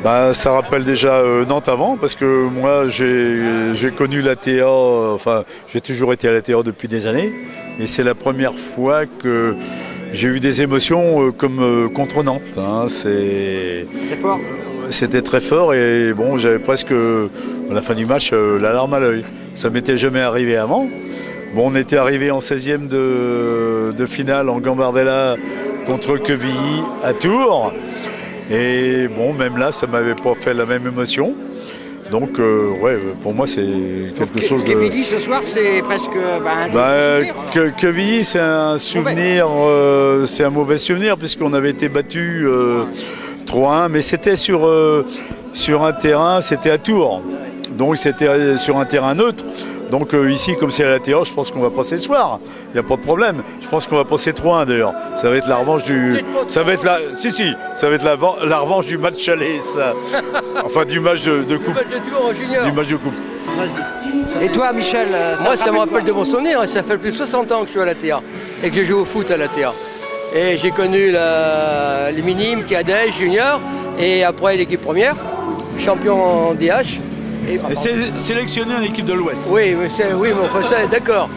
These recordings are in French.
Bah, ça rappelle déjà Nantes avant, parce que moi j'ai connu l'ATA, enfin j'ai toujours été à l'ATA depuis des années, et c'est la première fois que j'ai eu des émotions comme contre Nantes. Hein. C'était très fort et bon, j'avais presque à la fin du match la larme à l'œil. Ça m'était jamais arrivé avant. Bon, on était arrivé en 16e de finale en Gambardella contre Quevilly à Tours. Et bon, même là, ça m'avait pas fait la même émotion. Donc, ouais, pour moi, c'est quelque chose de... Quevilly, ce soir, c'est presque un souvenir. Quevilly, c'est un souvenir, c'est un mauvais souvenir, puisqu'on avait été battu 3-1, mais c'était sur un terrain, c'était à Tours. Donc, c'était sur un terrain neutre. Donc ici, comme c'est à la l'ATA, je pense qu'on va passer ce soir. Il n'y a pas de problème. Je pense qu'on va passer 3-1 d'ailleurs. Ça va être la revanche du. Ça va être la. Si, ça va être la revanche du match aller, ça. Enfin, du match de coupe. Du match de Tours junior. Du match de coupe. Et toi, Michel? Moi, ça me rappelle de mon souvenir. Ça fait plus de 60 ans que je suis à l'ATA et que je joue au foot à l'ATA. Et j'ai connu les minimes, cadets, juniors, et après l'équipe première, champion en DH. Et c'est sélectionné en équipe de l'Ouest. Oui, mais enfin, ça, d'accord.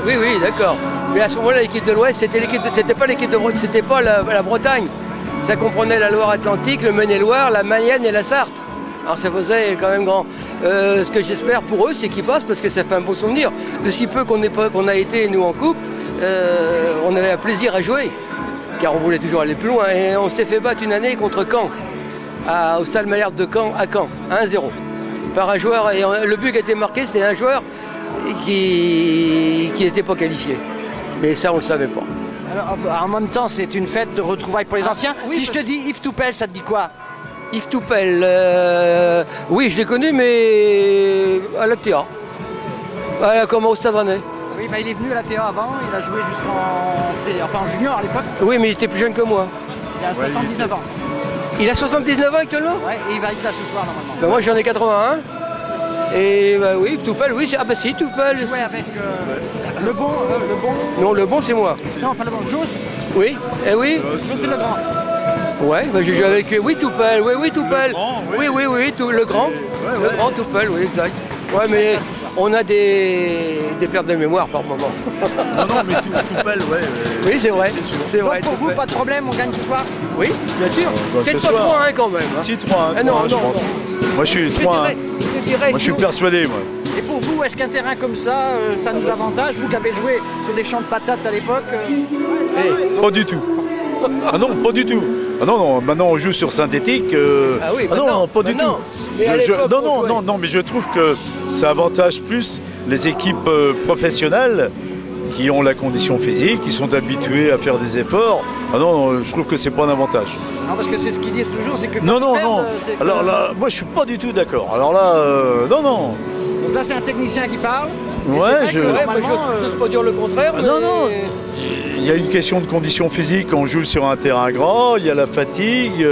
Oui, d'accord. Mais à ce moment-là, l'équipe de l'Ouest, c'était pas l'équipe de Bretagne, c'était pas la Bretagne. Ça comprenait la Loire-Atlantique, le Maine-et-Loire, la Mayenne et la Sarthe. Alors ça faisait quand même grand. Ce que j'espère pour eux, c'est qu'ils passent parce que ça fait un beau souvenir. De si peu qu'on a été, nous, en coupe, on avait un plaisir à jouer. Car on voulait toujours aller plus loin. Et on s'était fait battre une année contre Caen, au Stade Malherbe de Caen, à Caen, 1-0. Par un joueur, et le but qui a été marqué, c'était un joueur qui n'était pas qualifié. Mais ça, on ne le savait pas. Alors, en même temps, c'est une fête de retrouvailles pour les anciens. Oui, si je te dis Yves Toupel, ça te dit quoi? Yves Toupel, oui, je l'ai connu, mais à l'ATA, comme au Stade Rennais. Oui, bah, il est venu à l'ATA avant, il a joué en junior à l'époque. Oui, mais il était plus jeune que moi. Il a 79 ans. Il a 79 ans actuellement? Ouais, et il va être là ce soir normalement. Ben moi j'en ai 81. Et bah oui, Toupel, oui, ah bah si, Toupel. Ouais, avec le bon. Non, le bon c'est moi. Non, pas le bon, Joss. Oui, eh oui. Joss c'est le grand. Ouais, bah j'ai joué avec oui Toupel, oui Toupel. Oui, le grand. Le grand Toupel, oui, exact. Ouais, mais on a des pertes de mémoire par moment. Non, mais Toupel, ouais. Oui, c'est vrai. C'est vrai. Donc pour vous, pas de problème, on gagne ce soir? Oui, bien sûr. Peut-être pas 3-1 quand même. Si, 3-1. Ah non, je pense. Moi, je suis 3-1. Moi, je suis persuadé, moi. Et pour vous, est-ce qu'un terrain comme ça, ça nous avantage? Vous qui avez joué sur des champs de patates à l'époque? Pas du tout. Ah non, pas du tout. Ah non, maintenant on joue sur synthétique. Ah oui, non, pas du tout. Mais Non, mais je trouve que ça avantage plus les équipes professionnelles qui ont la condition physique, qui sont habituées à faire des efforts. Ah non, je trouve que c'est pas un avantage. Non, parce que c'est ce qu'ils disent toujours, c'est que... Non. Alors là, moi je suis pas du tout d'accord. Alors là, non. Donc là, c'est un technicien qui parle. Ouais, je n'ose pas dire le contraire. Mais... Non. Il y a une question de condition physique, on joue sur un terrain grand, il y a la fatigue,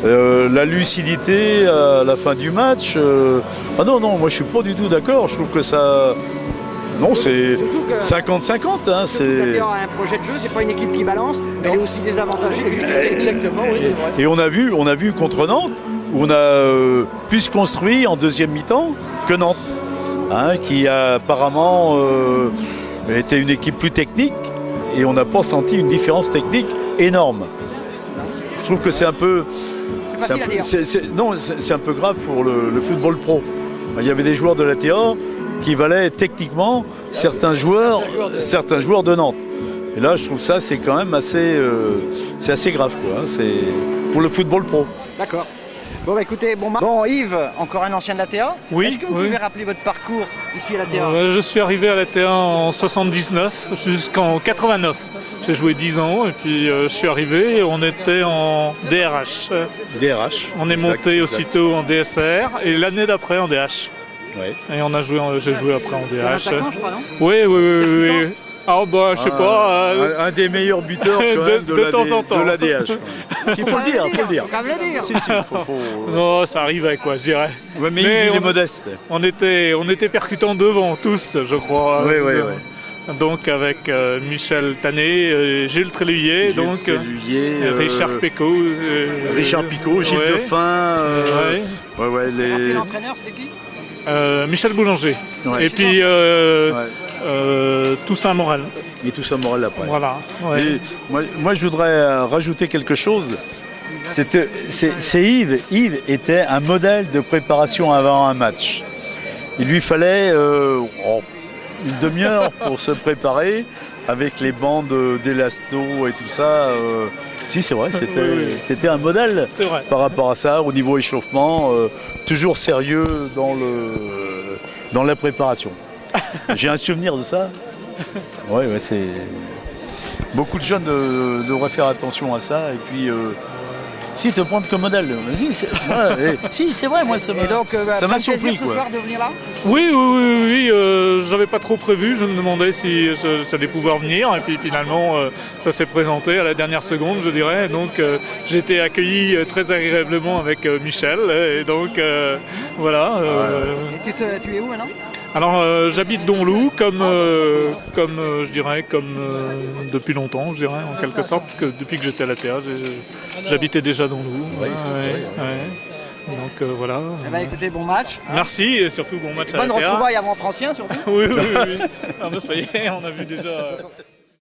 la lucidité à la fin du match. Ah non, moi je suis pas du tout d'accord, je trouve que ça... Non, c'est 50-50. Hein, c'est un projet de jeu, c'est pas une équipe qui balance, mais elle est aussi désavantagée. Exactement, oui, c'est vrai. Et on a vu contre Nantes, où on a plus construit en deuxième mi-temps que Nantes, hein, qui a apparemment été une équipe plus technique, et on n'a pas senti une différence technique énorme. Je trouve que c'est un peu... C'est facile à dire. Non, c'est un peu grave pour le football pro. Il y avait des joueurs de l'ATA qui valaient techniquement certains joueurs de Nantes. Et là, je trouve ça, c'est quand même assez grave, quoi. Hein. C'est pour le football pro. D'accord. Bon, bah écoutez, bon Yves, encore un ancien de l'ATA. Oui. Est-ce que vous pouvez rappeler votre parcours ici à l'ATA? Je suis arrivé à l'ATA en 79 jusqu'en 89. J'ai joué 10 ans et puis je suis arrivé et on était en DRH. On est monté aussitôt en DSR et l'année d'après en DH. Ouais. Et j'ai joué après en DH. Attaquant, je crois, non? Oui. Ah bah je sais pas. Un des meilleurs buteurs quand même de l'ADH. Il faut le dire. Non, ça arrivait quoi, je dirais. Ouais, mais il est modeste. On était percutants devant tous, je crois. Oui. donc avec Michel Tanet, Gilles Tréluillet, Richard Picot. Richard Picot, Gilles Dauphin. Et l'entraîneur, c'était qui? Michel Boulanger. Ouais. Et puis Toussaint Morel. Et Toussaint Morel après. Voilà. Ouais. Et moi, je voudrais rajouter quelque chose. C'est Yves. Yves était un modèle de préparation avant un match. Il lui fallait une demi-heure pour se préparer avec les bandes d'élasto et tout ça. Si, c'est vrai, c'était un modèle par rapport à ça, au niveau échauffement, toujours sérieux dans la préparation. J'ai un souvenir de ça. Ouais, c'est... Beaucoup de jeunes devraient faire attention à ça et puis... Si, te prendre comme modèle. Si, c'est vrai, moi ça m'a surpris. Ce soir de venir là? Oui, j'avais pas trop prévu, je me demandais si j'allais pouvoir venir, et puis finalement ça s'est présenté à la dernière seconde, je dirais, donc j'ai été accueilli très agréablement avec Michel, et donc voilà. Et tu es où maintenant? Alors j'habite Donloup comme depuis longtemps, je dirais, en quelque sorte, parce que depuis que j'étais à la TA, j'habitais déjà Donloup. Donc voilà. Eh ben, écoutez, bon match. Merci et surtout bon match à la TA. Bonne retrouvaille avant Francien surtout. Oui. Ah, ben, ça y est, on a vu déjà.